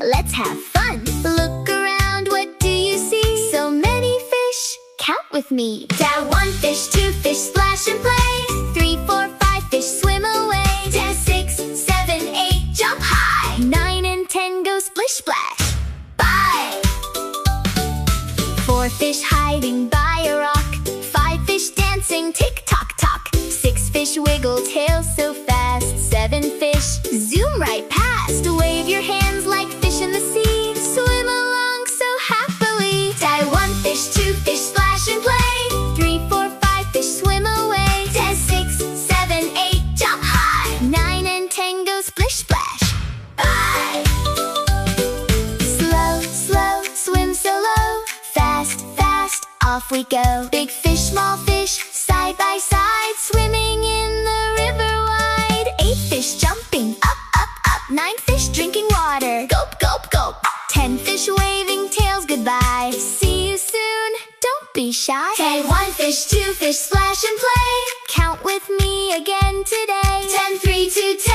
let's have fun. Look around, what do you see? So many fish, count with me. Dad, 1 fish, 2 fish, splash and play. 3, 4, 5 fish, swim away. Dad, 6, 7, 8, jump high. 9 and 10, go splish splash. Bye! 4 fish hiding by a rock. 5 fish dancing, tick tock tock. 6 fish wiggle tails so fast. 7 fish zoom right past. Wave your hands like fish in the sea. Swim along so happily. Dad, 1 fish, 2 fish, splash and play. 3, 4, 5 fish, swim away. Dad, 6, 7, 8, jump high. 9 and 10, go splish splash. Bye! Slow, slow, swim so low. Fast, fast, off we go. Big fish, small fish, side by side, swimming in the river wide. 8 fish jumping up, up, up. 9 fish drinking water, gulp, gulp, gulp. 10 fish waving tails goodbye. See you soon, don't be shy. 10, 1 fish, 2 fish, splash and play. Count with me again today. 10, 3, 2, 10.